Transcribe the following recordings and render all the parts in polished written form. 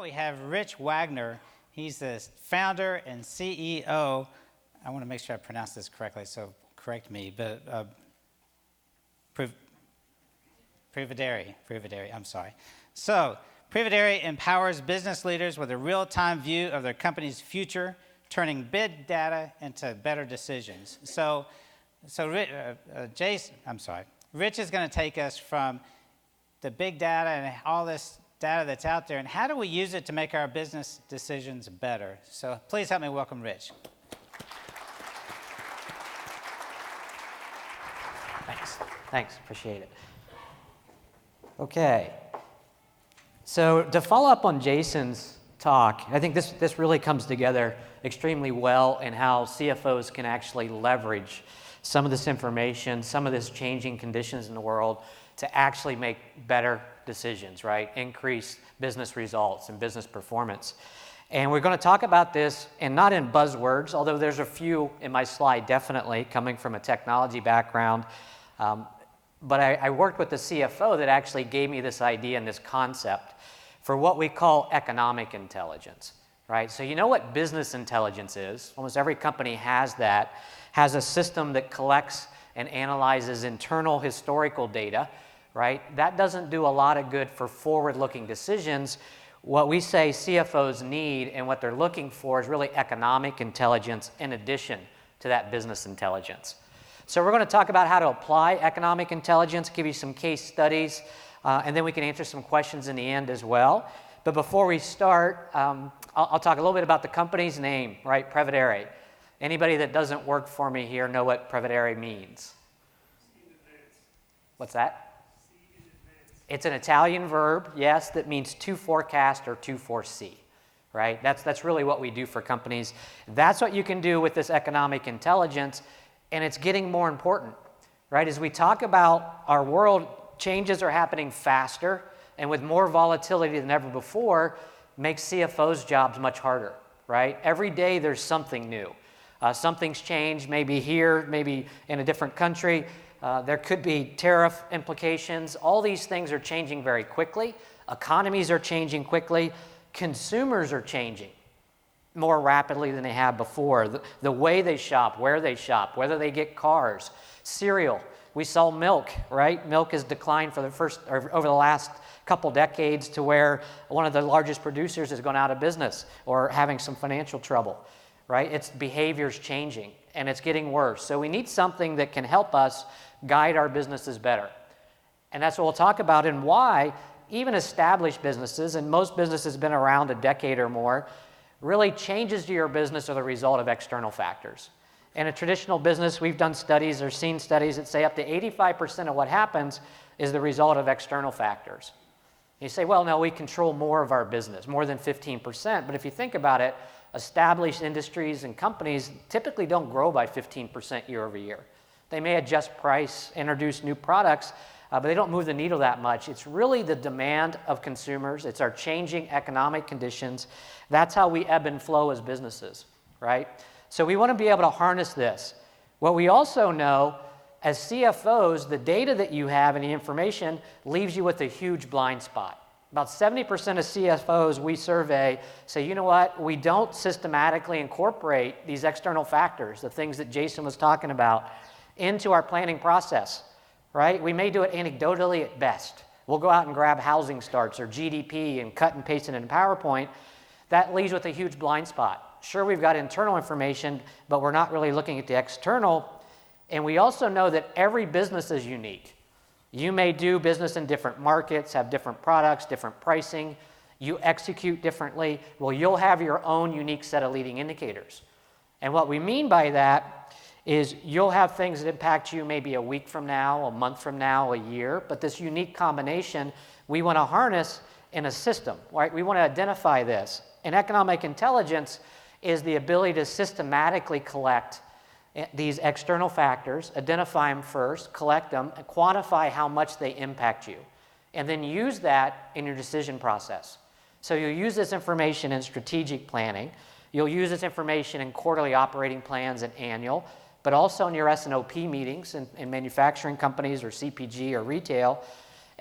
we have Rich Wagner. He's the founder and CEO. I want to make sure I pronounce this correctly, so correct me. But Prevedere, I'm sorry. So Prevedere empowers business leaders with a real-time view of their company's future, turning big data into better decisions. Rich is going to take us from the big data and all this data that's out there, and how do we use it to make our business decisions better? So please help me welcome Rich. Thanks, appreciate it. Okay, so to follow up on Jason's talk, I think this really comes together extremely well in how CFOs can actually leverage some of this information, some of this changing conditions in the world to actually make better decisions, right? Increase business results and business performance. And we're going to talk about this, and not in buzzwords, although there's a few in my slide definitely coming from a technology background. But I worked with the CFO that actually gave me this idea and this concept for what we call economic intelligence, right? So you know what business intelligence is? Almost every company has that, has a system that collects and analyzes internal historical data, right? That doesn't do a lot of good for forward-looking decisions. What we say CFOs need and what they're looking for is really economic intelligence in addition to that business intelligence. So we're going to talk about how to apply economic intelligence, give you some case studies, and then we can answer some questions in the end as well. But before we start, I'll talk a little bit about the company's name, right? Prevedere. Anybody that doesn't work for me here know what Prevedere means? What's that? It's an Italian verb, yes, that means to forecast or to foresee, right? That's really what we do for companies. That's what you can do with this economic intelligence, and it's getting more important, right? As we talk about our world, changes are happening faster, and with more volatility than ever before, makes CFOs' jobs much harder, right? Every day there's something new. Something's changed, maybe here, maybe in a different country. There could be tariff implications. All these things are changing very quickly. Economies are changing quickly. Consumers are changing more rapidly than they have before. The way they shop, where they shop, whether they get cars, cereal. We sell milk, right? Milk has declined for over the last couple decades to where one of the largest producers has gone out of business or having some financial trouble, right? Its behavior's changing and it's getting worse. So we need something that can help us guide our businesses better. And that's what we'll talk about and why even established businesses, and most businesses have been around a decade or more, really changes to your business are the result of external factors. In a traditional business, we've done studies or seen studies that say up to 85% of what happens is the result of external factors. You say, well, no, we control more of our business, more than 15%. But if you think about it, established industries and companies typically don't grow by 15% year over year. They may adjust price, introduce new products, but they don't move the needle that much. It's really the demand of consumers. It's our changing economic conditions. That's how we ebb and flow as businesses, right? So we want to be able to harness this. What we also know as CFOs, the data that you have and the information leaves you with a huge blind spot. About 70% of CFOs we survey say, you know what, we don't systematically incorporate these external factors, the things that Jason was talking about, into our planning process, right? We may do it anecdotally at best. We'll go out and grab housing starts or GDP and cut and paste it in PowerPoint. That leaves with a huge blind spot. Sure, we've got internal information, but we're not really looking at the external. And we also know that every business is unique. You may do business in different markets, have different products, different pricing. You execute differently. Well, you'll have your own unique set of leading indicators. And what we mean by that is you'll have things that impact you maybe a week from now, a month from now, a year, but this unique combination we want to harness in a system, right? We want to identify this. And economic intelligence is the ability to systematically collect these external factors, identify them first, collect them, and quantify how much they impact you, and then use that in your decision process. So you'll use this information in strategic planning. You'll use this information in quarterly operating plans and annual, but also in your S&OP meetings in manufacturing companies or CPG or retail.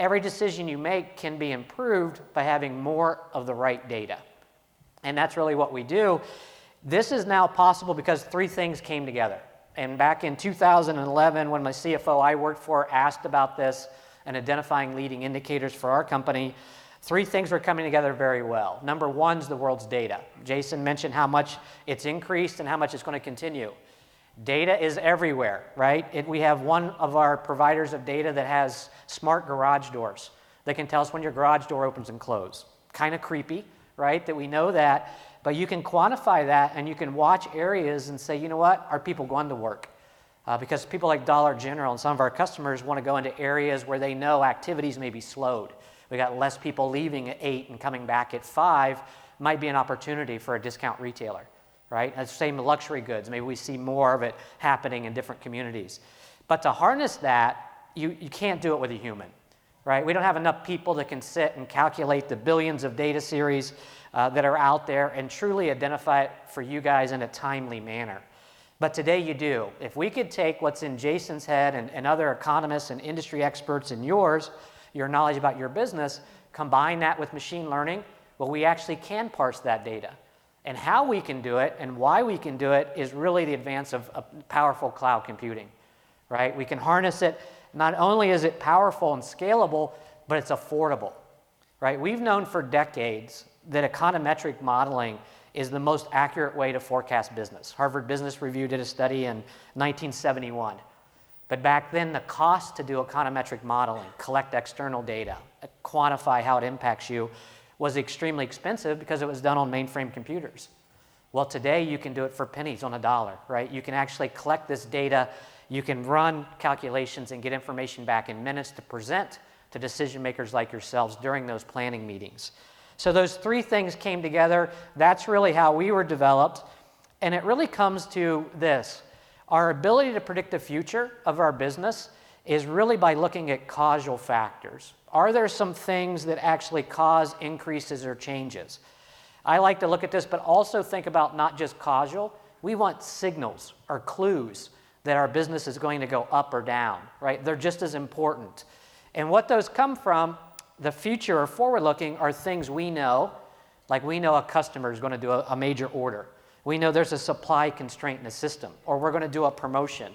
every decision you make can be improved by having more of the right data. And that's really what we do. This is now possible because three things came together. And back in 2011, when my CFO I worked for asked about this and identifying leading indicators for our company, three things were coming together very well. Number one is the world's data. Jason mentioned how much it's increased and how much it's going to continue. Data is everywhere, right? We have one of our providers of data that has smart garage doors that can tell us when your garage door opens and closes. Kind of creepy, right, that we know that, but you can quantify that and you can watch areas and say, you know what, are people going to work? Because people like Dollar General and some of our customers want to go into areas where they know activities may be slowed. We got less people leaving at 8 and coming back at 5, might be an opportunity for a discount retailer, right? And same with luxury goods. Maybe we see more of it happening in different communities. But to harness that, you can't do it with a human, right? We don't have enough people that can sit and calculate the billions of data series that are out there and truly identify it for you guys in a timely manner. But today you do. If we could take what's in Jason's head and other economists and industry experts in yours, your knowledge about your business, combine that with machine learning, well, we actually can parse that data. And how we can do it and why we can do it is really the advance of powerful cloud computing, right? We can harness it. Not only is it powerful and scalable, but it's affordable, right? We've known for decades that econometric modeling is the most accurate way to forecast business. Harvard Business Review did a study in 1971. But back then, the cost to do econometric modeling, collect external data, quantify how it impacts you, was extremely expensive because it was done on mainframe computers. Well, today you can do it for pennies on a dollar, right? You can actually collect this data, you can run calculations and get information back in minutes to present to decision makers like yourselves during those planning meetings. So those three things came together. That's really how we were developed. And it really comes to this. Our ability to predict the future of our business is really by looking at causal factors. Are there some things that actually cause increases or changes? I like to look at this, but also think about not just causal. We want signals or clues that our business is going to go up or down, right? They're just as important. And what those come from, the future or forward-looking, are things we know, like we know a customer is going to do a major order. We know there's a supply constraint in the system, or we're going to do a promotion.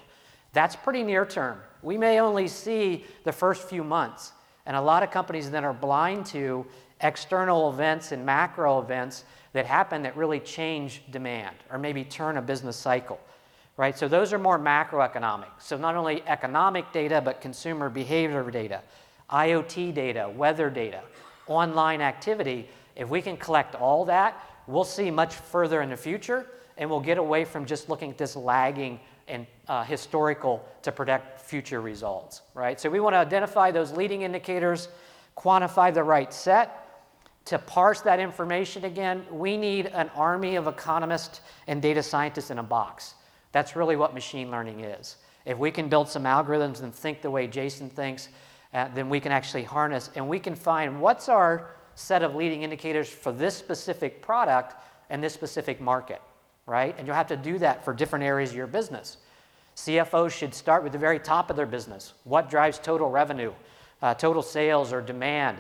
That's pretty near term. We may only see the first few months, and a lot of companies then are blind to external events and macro events that happen that really change demand or maybe turn a business cycle, right? So those are more macroeconomic. So not only economic data, but consumer behavior data, IoT data, weather data, online activity. If we can collect all that, we'll see much further in the future, and we'll get away from just looking at this lagging and historical to predict future results, right? So we want to identify those leading indicators, quantify the right set. To parse that information again, we need an army of economists and data scientists in a box. That's really what machine learning is. If we can build some algorithms and think the way Jason thinks, then we can actually harness and we can find what's our set of leading indicators for this specific product and this specific market, right? And you'll have to do that for different areas of your business. CFOs should start with the very top of their business. What drives total revenue, total sales or demand,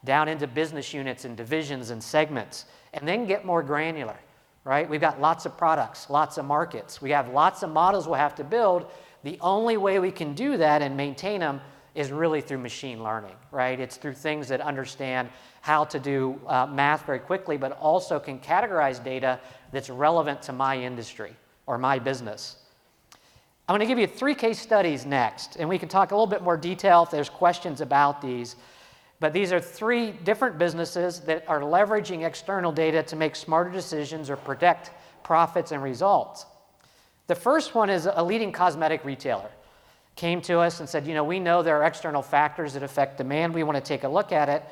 down into business units and divisions and segments, and then get more granular, right? We've got lots of products, lots of markets. We have lots of models we'll have to build. The only way we can do that and maintain them is really through machine learning, right? It's through things that understand how to do math very quickly, but also can categorize data that's relevant to my industry or my business. I'm going to give you 3 case studies next, and we can talk a little bit more detail if there's questions about these. But these are 3 different businesses that are leveraging external data to make smarter decisions or predict profits and results. The first one is a leading cosmetic retailer. Came to us and said, you know, we know there are external factors that affect demand. We want to take a look at it.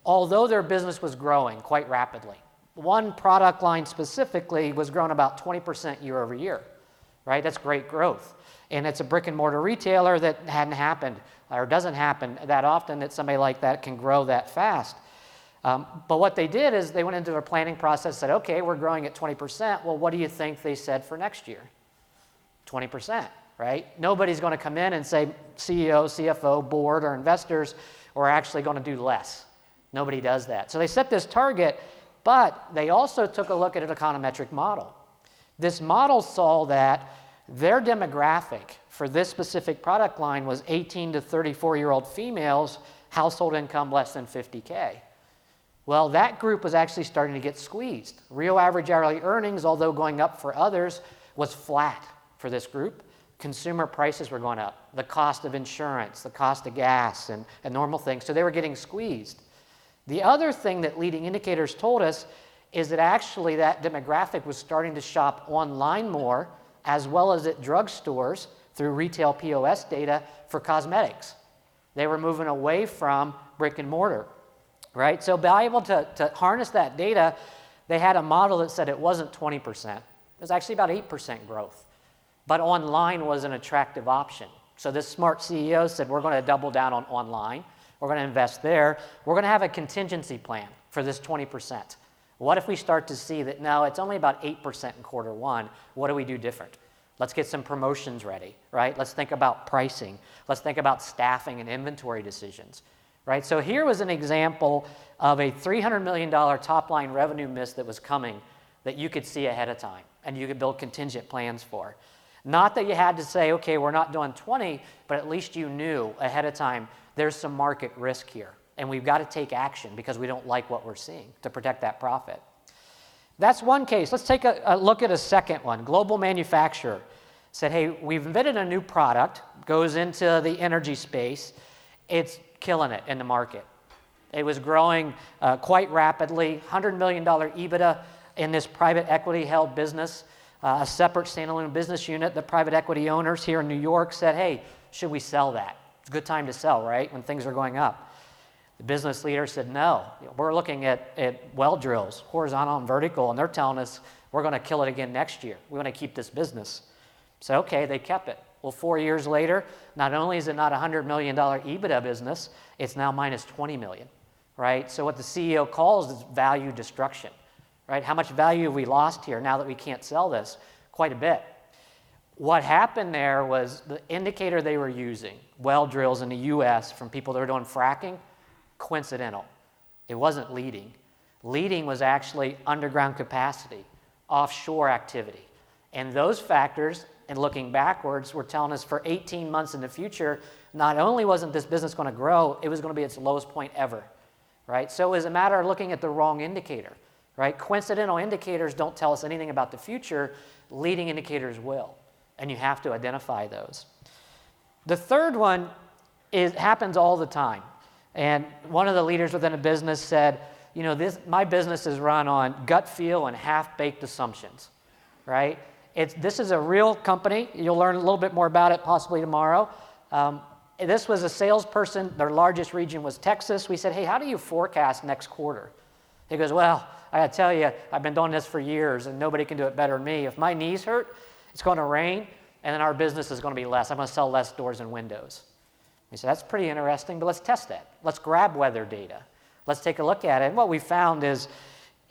Although their business was growing quite rapidly. One product line specifically was growing about 20% year over year, right? That's great growth. And it's a brick and mortar retailer that hadn't happened or doesn't happen that often that somebody like that can grow that fast. But what they did is they went into their planning process, said, okay, we're growing at 20%. Well, what do you think they said for next year? 20%. Right? Nobody's going to come in and say, CEO, CFO, board, or investors, or are actually going to do less. Nobody does that. So they set this target, but they also took a look at an econometric model. This model saw that their demographic for this specific product line was 18 to 34-year-old females, household income less than 50K. Well, that group was actually starting to get squeezed. Real average hourly earnings, although going up for others, was flat for this group. Consumer prices were going up. The cost of insurance, the cost of gas, and normal things. So they were getting squeezed. The other thing that leading indicators told us is that actually that demographic was starting to shop online more, as well as at drugstores through retail POS data for cosmetics. They were moving away from brick and mortar, right? So by able to harness that data, they had a model that said it wasn't 20%. It was actually about 8% growth. But online was an attractive option. So this smart CEO said, we're going to double down on online. We're going to invest there. We're going to have a contingency plan for this 20%. What if we start to see that, no, it's only about 8% in quarter one. What do we do different? Let's get some promotions ready, right? Let's think about pricing. Let's think about staffing and inventory decisions, right? So here was an example of a $300 million top-line revenue miss that was coming that you could see ahead of time and you could build contingent plans for. Not that you had to say, okay, we're not doing 20, but at least you knew ahead of time there's some market risk here, and we've got to take action because we don't like what we're seeing to protect that profit. That's one case. Let's take a look at a second one. Global manufacturer said, hey, we've invented a new product, goes into the energy space. It's killing it in the market. It was growing quite rapidly, $100 million EBITDA in this private equity held business, a separate standalone business unit. The private equity owners here in New York said, hey, should we sell that? It's a good time to sell, right, when things are going up. The business leader said, no, we're looking at well drills, horizontal and vertical, and they're telling us we're going to kill it again next year. We want to keep this business. So, okay, they kept it. Well, 4 years later, not only is it not a $100 million EBITDA business, it's now minus 20 million, right? So what the CEO calls is value destruction, right? How much value have we lost here now that we can't sell this? Quite a bit. What happened there was the indicator they were using, well drills in the US from people that were doing fracking, coincidental. It wasn't leading. Leading was actually underground capacity, offshore activity. And those factors, and looking backwards, were telling us for 18 months in the future, not only wasn't this business going to grow, it was going to be its lowest point ever, right? So it was a matter of looking at the wrong indicator, right? Coincidental indicators don't tell us anything about the future. Leading indicators will, and you have to identify those. The third one happens all the time. And one of the leaders within a business said, you know, my business is run on gut feel and half-baked assumptions, right? This is a real company. You'll learn a little bit more about it possibly tomorrow. This was a salesperson. Their largest region was Texas. We said, hey, how do you forecast next quarter? He goes, well, I got to tell you, I've been doing this for years, and nobody can do it better than me. If my knees hurt, it's going to rain, and then our business is going to be less. I'm going to sell less doors and windows. We said, that's pretty interesting, but let's test that. Let's grab weather data. Let's take a look at it. And what we found is,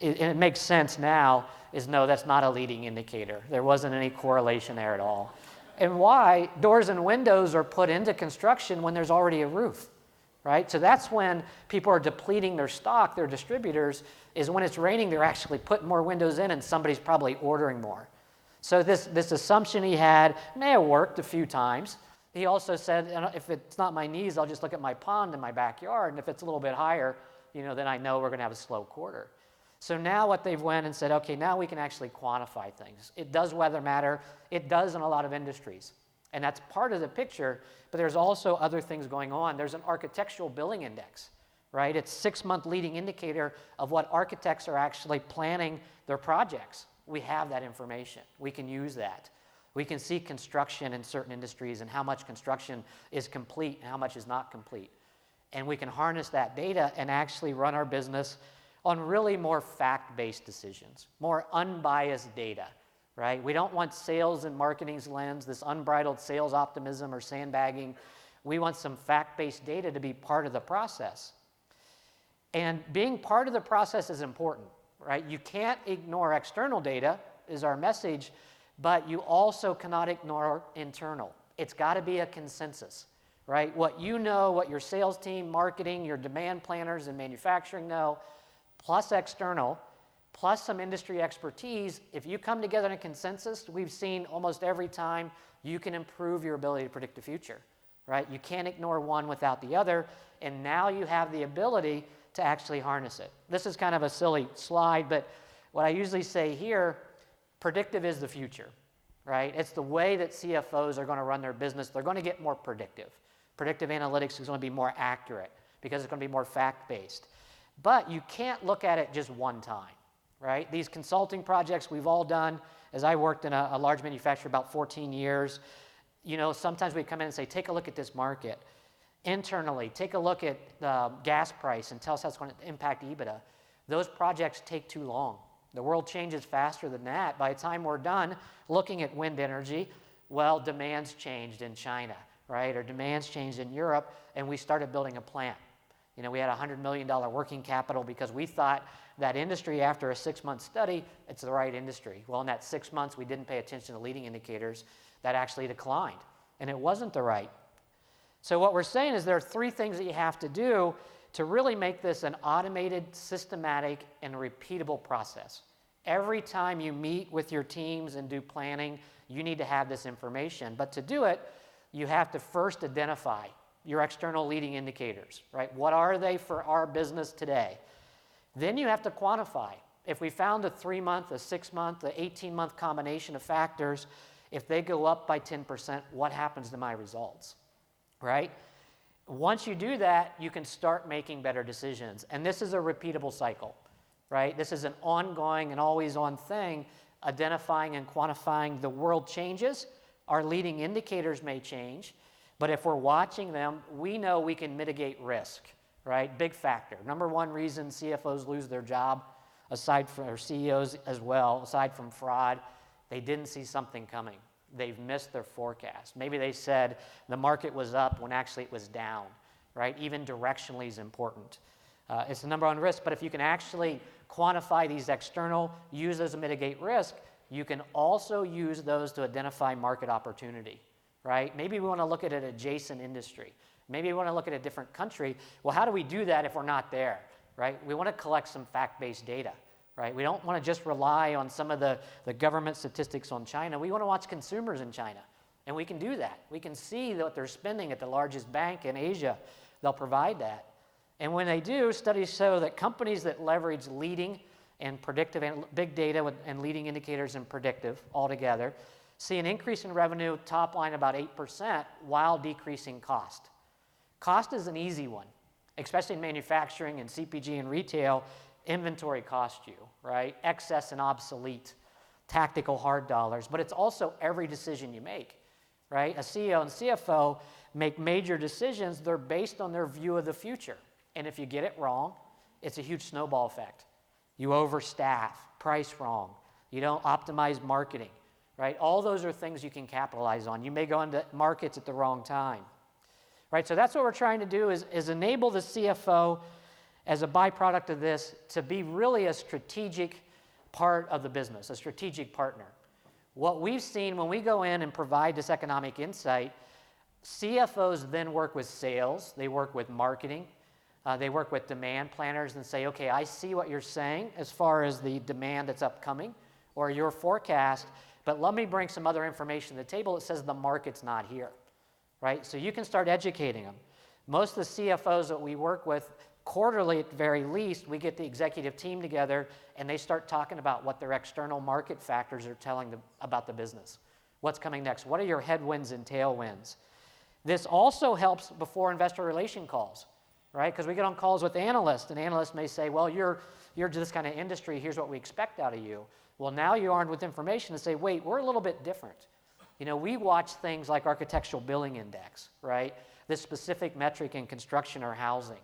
and it makes sense now, is no, that's not a leading indicator. There wasn't any correlation there at all. And why? Doors and windows are put into construction when there's already a roof, right? So that's when people are depleting their stock, their distributors, is when it's raining, they're actually putting more windows in and somebody's probably ordering more. So this assumption he had may have worked a few times. He also said, if it's not my knees, I'll just look at my pond in my backyard, and if it's a little bit higher, you know, then I know we're going to have a slow quarter. So now what they've went and said, okay, now we can actually quantify things. It does weather matter. It does in a lot of industries. And that's part of the picture, but there's also other things going on. There's an architectural billing index, right? It's a 6-month leading indicator of what architects are actually planning their projects. We have that information. We can use that. We can see construction in certain industries and how much construction is complete and how much is not complete. And we can harness that data and actually run our business on really more fact-based decisions, more unbiased data, right? We don't want sales and marketing's lens, this unbridled sales optimism or sandbagging. We want some fact-based data to be part of the process. And being part of the process is important, right? You can't ignore external data, is our message, but you also cannot ignore internal. It's got to be a consensus, right? What you know, what your sales team, marketing, your demand planners and manufacturing know, plus external, plus some industry expertise, if you come together in a consensus, we've seen almost every time you can improve your ability to predict the future, right? You can't ignore one without the other, and now you have the ability to actually harness it. This is kind of a silly slide, but what I usually say here, predictive is the future, right? It's the way that CFOs are going to run their business. They're going to get more predictive. Predictive analytics is going to be more accurate because it's going to be more fact-based. But you can't look at it just one time, right? These consulting projects we've all done, as I worked in a large manufacturer about 14 years, you know, sometimes we come in and say, take a look at this market. Internally, take a look at the gas price and tell us how it's going to impact EBITDA. Those projects take too long. The world changes faster than that. By the time we're done looking at wind energy, well, demand's changed in China, right? Or demand's changed in Europe, and we started building a plant. You know, we had a $100 million working capital because we thought that industry, after a 6-month study, it's the right industry. Well, in that 6 months, we didn't pay attention to leading indicators that actually declined, and it wasn't the right. So what we're saying is there are 3 things that you have to do to really make this an automated, systematic, and repeatable process. Every time you meet with your teams and do planning, you need to have this information. But to do it, you have to first identify your external leading indicators, right? What are they for our business today? Then you have to quantify. If we found a 3-month, a 6-month, a 18-month combination of factors, if they go up by 10%, what happens to my results, right? Once you do that, you can start making better decisions. And this is a repeatable cycle, right? This is an ongoing and always on thing, identifying and quantifying. The world changes. Our leading indicators may change. But if we're watching them, we know we can mitigate risk, right? Big factor. Number 1 reason CFOs lose their job, aside from, or CEOs as well, aside from fraud, they didn't see something coming. They've missed their forecast. Maybe they said the market was up when actually it was down, right? Even directionally is important. It's the number 1 risk, but if you can actually quantify these external, use those to mitigate risk, you can also use those to identify market opportunity, right? Maybe we want to look at an adjacent industry. Maybe we want to look at a different country. Well, how do we do that if we're not there, right? We want to collect some fact-based data. Right? We don't want to just rely on some of the government statistics on China. We want to watch consumers in China, and we can do that. We can see what they're spending at the largest bank in Asia. They'll provide that. And when they do, studies show that companies that leverage leading and predictive and big data and leading indicators and predictive altogether see an increase in revenue, top line about 8%, while decreasing cost. Cost is an easy one, especially in manufacturing and CPG and retail. Inventory cost you, right? Excess and obsolete, tactical hard dollars, but it's also every decision you make, right? A CEO and CFO make major decisions. They're based on their view of the future. And if you get it wrong, it's a huge snowball effect. You overstaff, price wrong, you don't optimize marketing, right? All those are things you can capitalize on. You may go into markets at the wrong time, right? So that's what we're trying to do is enable the CFO as a byproduct of this to be really a strategic part of the business, a strategic partner. What we've seen when we go in and provide this economic insight, CFOs then work with sales, they work with marketing, they work with demand planners and say, okay, I see what you're saying as far as the demand that's upcoming or your forecast, but let me bring some other information to the table that says the market's not here, right? So you can start educating them. Most of the CFOs that we work with, quarterly at the very least, we get the executive team together and they start talking about what their external market factors are telling them about the business. What's coming next? What are your headwinds and tailwinds? This also helps before investor relation calls, right? Because we get on calls with analysts, and analysts may say, well, you're this kind of industry, here's what we expect out of you. Well, now you're armed with information to say, wait, we're a little bit different. You know, we watch things like architectural billing index, right? This specific metric in construction or housing.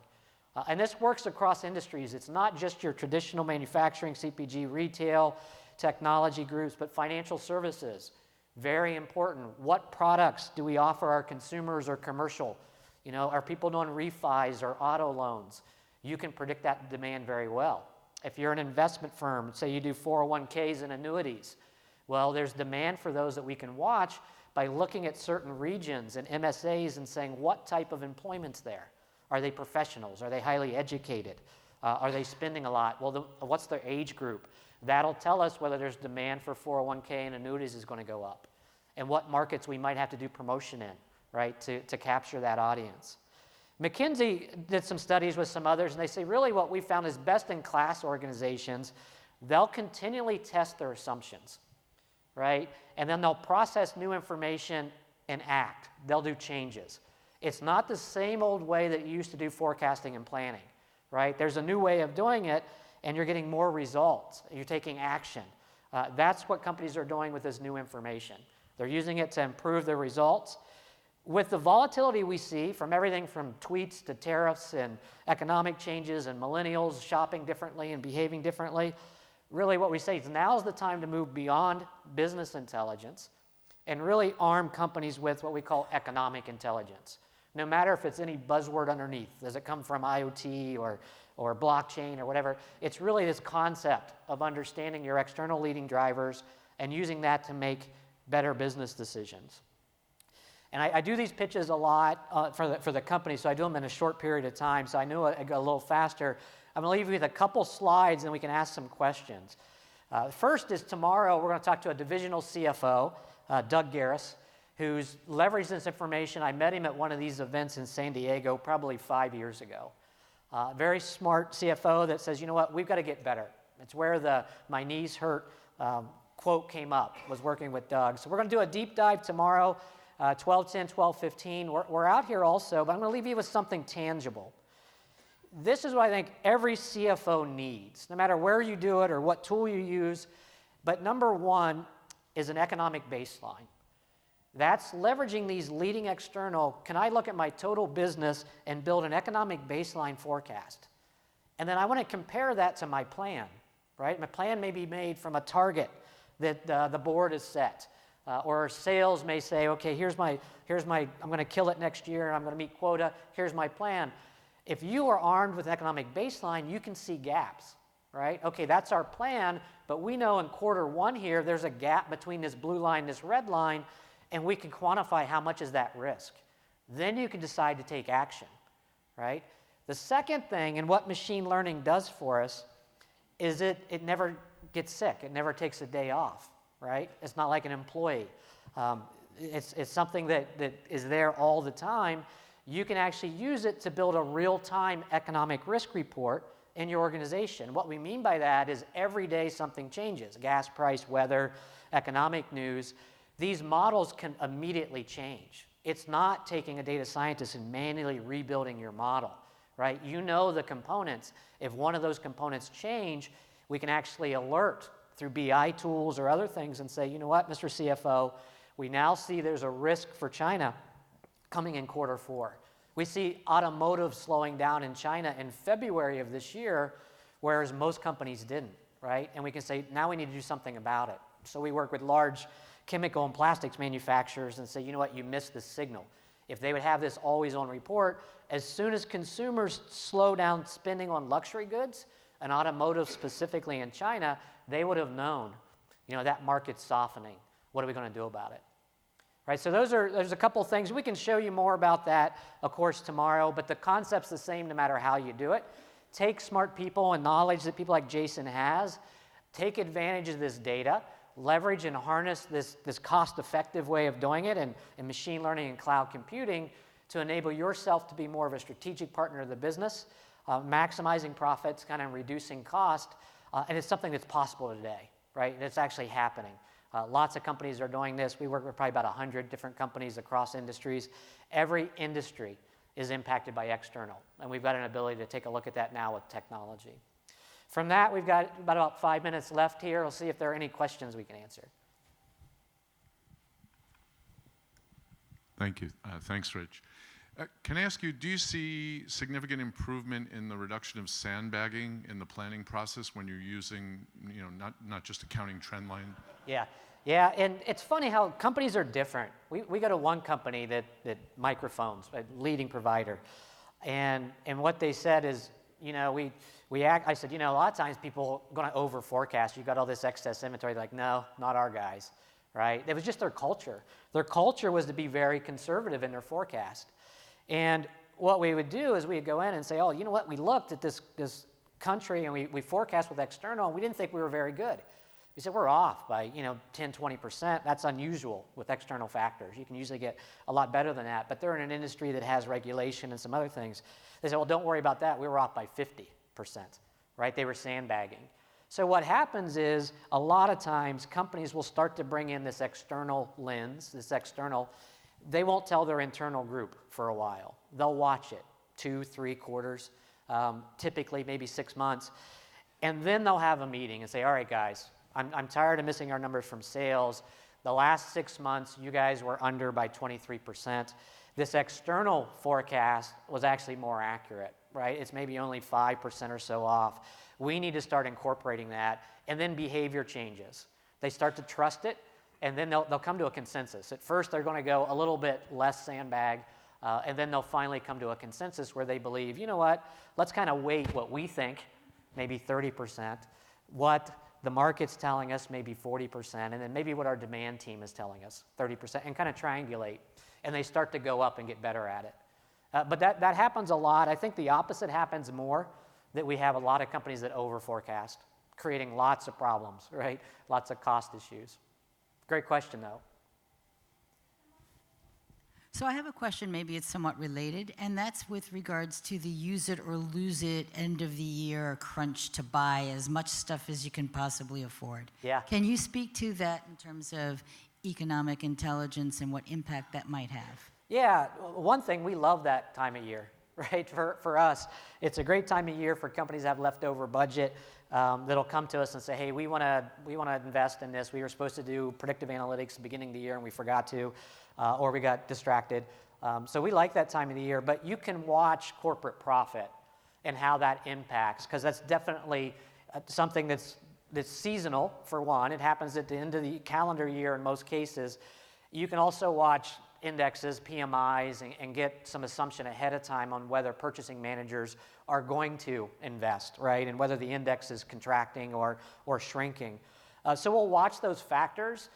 And this works across industries. It's not just your traditional manufacturing, CPG, retail, technology groups, but financial services. Very important. What products do we offer our consumers or commercial? You know, are people doing refis or auto loans? You can predict that demand very well. If you're an investment firm, say you do 401ks and annuities, well, there's demand for those that we can watch, by looking at certain regions and MSAs and saying what type of employment's there. Are they professionals? Are they highly educated? Are they spending a lot? Well, what's their age group? That'll tell us whether there's demand for 401k and annuities is going to go up, and what markets we might have to do promotion in, right, to capture that audience. McKinsey did some studies with some others, and they say really what we found is best-in-class organizations, they'll continually test their assumptions, right? And then they'll process new information and act. They'll do changes. It's not the same old way that you used to do forecasting and planning, right? There's a new way of doing it, and you're getting more results. You're taking action. That's what companies are doing with this new information. They're using it to improve their results. With the volatility we see from everything from tweets to tariffs and economic changes and millennials shopping differently and behaving differently, really what we say is now's the time to move beyond business intelligence and really arm companies with what we call economic intelligence. No matter if it's any buzzword underneath, does it come from IoT or blockchain or whatever, it's really this concept of understanding your external leading drivers and using that to make better business decisions. And I do these pitches a lot for the company, so I do them in a short period of time, so I knew I'd go a little faster. I'm going to leave you with a couple slides, and we can ask some questions. First is tomorrow, we're going to talk to a divisional CFO, Doug Garris, who's leveraged this information. I met him at one of these events in San Diego probably 5 years ago. Very smart CFO that says, you know what, we've got to get better. It's where the "my knees hurt" quote came up, was working with Doug. So we're going to do a deep dive tomorrow, 12:10, 12:15. We're out here also, but I'm going to leave you with something tangible. This is what I think every CFO needs, no matter where you do it or what tool you use. But number one is an economic baseline. That's leveraging these leading external. Can I look at my total business and build an economic baseline forecast? And then I want to compare that to my plan, right? My plan may be made from a target that the board has set. Or sales may say, okay, here's my, I'm going to kill it next year, and I'm going to meet quota, here's my plan. If you are armed with an economic baseline, you can see gaps, right? Okay, that's our plan, but we know in quarter one here, there's a gap between this blue line and this red line, and we can quantify how much is that risk. Then you can decide to take action, right? The second thing, and what machine learning does for us, is it never gets sick. It never takes a day off, right? It's not like an employee. It's something that is there all the time. You can actually use it to build a real-time economic risk report in your organization. What we mean by that is every day something changes. Gas price, weather, economic news. These models can immediately change. It's not taking a data scientist and manually rebuilding your model, right? You know the components. If one of those components change, we can actually alert through BI tools or other things and say, you know what, Mr. CFO, we now see there's a risk for China coming in quarter four. We see automotive slowing down in China in February of this year, whereas most companies didn't, right? And we can say, now we need to do something about it. So we work with large chemical and plastics manufacturers and say, you know what, you missed the signal. If they would have this always on report, as soon as consumers slow down spending on luxury goods, and automotive specifically in China, they would have known, you know, that market's softening. What are we going to do about it? Right, so there's a couple things. We can show you more about that, of course, tomorrow, but the concept's the same no matter how you do it. Take smart people and knowledge that people like Jason has, take advantage of this data, leverage and harness this cost-effective way of doing it and machine learning and cloud computing to enable yourself to be more of a strategic partner of the business, maximizing profits, kind of reducing cost, and it's something that's possible today, right? And it's actually happening. Lots of companies are doing this. We work with probably about 100 different companies across industries. Every industry is impacted by external, and we've got an ability to take a look at that now with technology. From that, we've got about 5 minutes left here. We'll see if there are any questions we can answer. Thank you. Thanks, Rich. Can I ask you, do you see significant improvement in the reduction of sandbagging in the planning process when you're using, you know, not just accounting trend line? Yeah, and it's funny how companies are different. We go to one company that microphones, a leading provider, and what they said is, you know, I said, you know, a lot of times people are going to over forecast. You got all this excess inventory. They're like, no, not our guys, right? It was just their culture. Their culture was to be very conservative in their forecast. And what we would do is we'd go in and say, oh, you know what, we looked at this country and we forecast with external and we didn't think we were very good. We said we're off by 10, 20%. That's unusual with external factors. You can usually get a lot better than that, but they're in an industry that has regulation and some other things. They said, well, don't worry about that. We were off by 50%, right? They were sandbagging. So what happens is a lot of times companies will start to bring in this external lens, they won't tell their internal group for a while. They'll watch it 2, 3 quarters, typically maybe 6 months, and then they'll have a meeting and say, all right, guys, I'm tired of missing our numbers from sales. The last 6 months, you guys were under by 23%. This external forecast was actually more accurate, right? It's maybe only 5% or so off. We need to start incorporating that, and then behavior changes. They start to trust it, and then they'll come to a consensus. At first, they're going to go a little bit less sandbag, and then they'll finally come to a consensus where they believe, you know what, let's kind of weight what we think, maybe 30%, what the market's telling us, maybe 40%, and then maybe what our demand team is telling us, 30%, and kind of triangulate. And they start to go up and get better at it. But that happens a lot. I think the opposite happens more, that we have a lot of companies that over-forecast, creating lots of problems, right? Lots of cost issues. Great question, though. So I have a question, maybe it's somewhat related, and that's with regards to the use it or lose it end of the year crunch to buy as much stuff as you can possibly afford. Yeah. Can you speak to that in terms of economic intelligence and what impact that might have? Yeah, one thing, we love that time of year, right? For us, it's a great time of year for companies that have leftover budget that'll come to us and say, hey, we want to invest in this. We were supposed to do predictive analytics at the beginning of the year and we forgot to, or we got distracted. So we like that time of the year, but you can watch corporate profit and how that impacts, because that's definitely something that's seasonal, for one. It happens at the end of the calendar year in most cases. You can also watch indexes, PMIs, and get some assumption ahead of time on whether purchasing managers are going to invest, right? And whether the index is contracting or shrinking. So we'll watch those factors.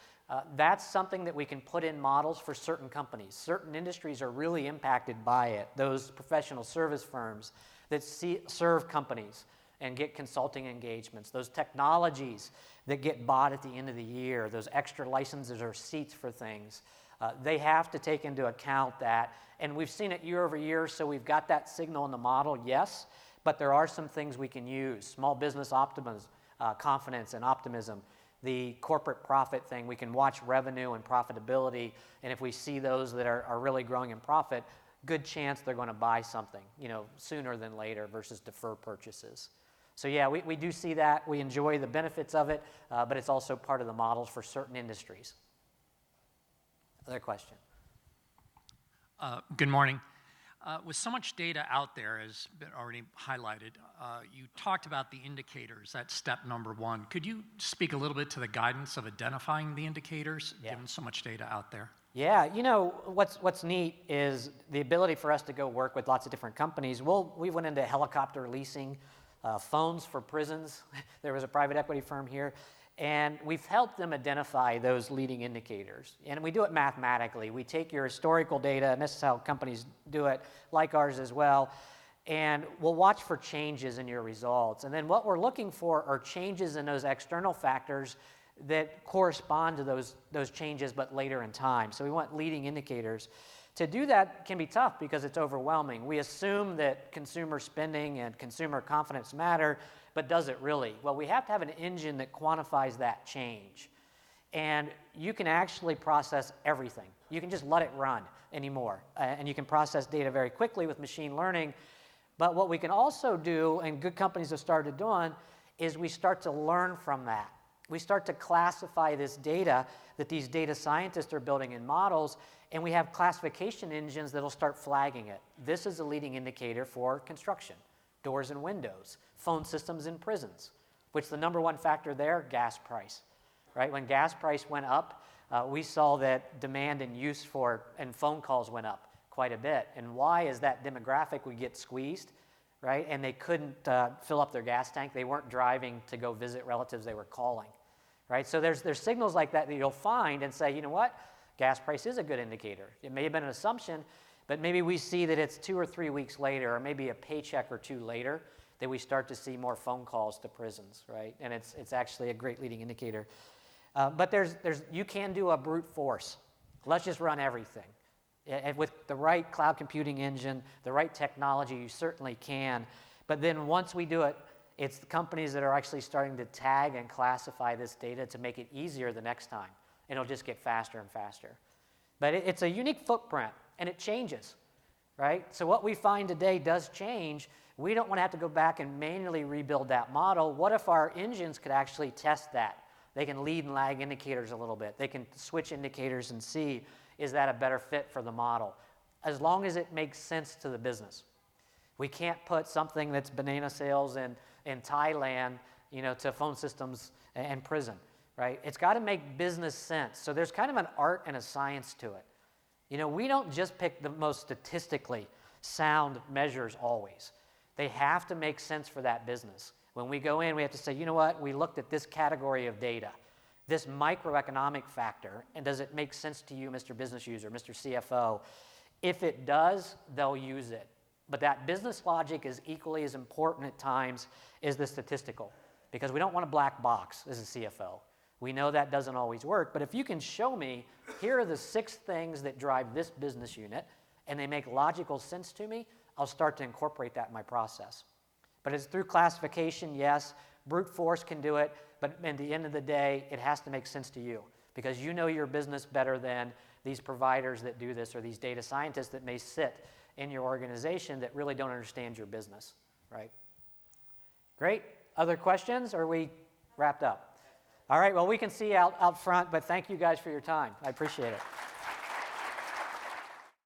That's something that we can put in models for certain companies. Certain industries are really impacted by it. Those professional service firms that serve companies and get consulting engagements. Those technologies that get bought at the end of the year. Those extra licenses or seats for things. They have to take into account that, and we've seen it year over year, so we've got that signal in the model, yes, but there are some things we can use. Small business confidence and optimism. The corporate profit thing, we can watch revenue and profitability, and if we see those that are really growing in profit, good chance they're going to buy something, sooner than later versus defer purchases. So yeah, we do see that. We enjoy the benefits of it, but it's also part of the models for certain industries. Other question? Good morning. With so much data out there, as been already highlighted, you talked about the indicators. That's step number one. Could you speak a little bit to the guidance of identifying the indicators, given so much data out there? Yeah, what's neat is the ability for us to go work with lots of different companies. We went into helicopter leasing, phones for prisons. There was a private equity firm here. And we've helped them identify those leading indicators. And we do it mathematically. We take your historical data, and this is how companies do it, like ours as well, and we'll watch for changes in your results. And then what we're looking for are changes in those external factors that correspond to those changes, but later in time. So we want leading indicators. To do that can be tough because it's overwhelming. We assume that consumer spending and consumer confidence matter, but does it really? Well, we have to have an engine that quantifies that change. And you can actually process everything. You can just let it run anymore. And you can process data very quickly with machine learning. But what we can also do, and good companies have started doing, is we start to learn from that. We start to classify this data that these data scientists are building in models, and we have classification engines that'll start flagging it. This is a leading indicator for construction, doors and windows, phone systems in prisons, which the number one factor there, gas price, right? When gas price went up, we saw that demand and use and phone calls went up quite a bit. And why is that demographic would get squeezed, right? And they couldn't fill up their gas tank. They weren't driving to go visit relatives, they were calling, right? So there's signals like that that you'll find and say, you know what, gas price is a good indicator. It may have been an assumption, but maybe we see that it's 2 or 3 weeks later, or maybe a paycheck or two later, that we start to see more phone calls to prisons, right? And it's actually a great leading indicator. But you can do a brute force. Let's just run everything. And with the right cloud computing engine, the right technology, you certainly can. But then once we do it, it's the companies that are actually starting to tag and classify this data to make it easier the next time. And it'll just get faster and faster. But it's a unique footprint, and it changes, right? So what we find today does change. We don't want to have to go back and manually rebuild that model. What if our engines could actually test that? They can lead and lag indicators a little bit. They can switch indicators and see, is that a better fit for the model? As long as it makes sense to the business. We can't put something that's banana sales in Thailand, to phone systems and prison, right? It's got to make business sense. So there's kind of an art and a science to it. We don't just pick the most statistically sound measures always. They have to make sense for that business. When we go in, we have to say, you know what, we looked at this category of data, this microeconomic factor, and does it make sense to you, Mr. Business User, Mr. CFO? If it does, they'll use it. But that business logic is equally as important at times as the statistical, because we don't want a black box as a CFO. We know that doesn't always work, but if you can show me, here are the 6 things that drive this business unit, and they make logical sense to me, I'll start to incorporate that in my process. But it's through classification, yes. Brute force can do it, but at the end of the day, it has to make sense to you, because you know your business better than these providers that do this or these data scientists that may sit in your organization that really don't understand your business, right? Great. Other questions, or are we wrapped up? All right, well, we can see out front, but thank you guys for your time. I appreciate it.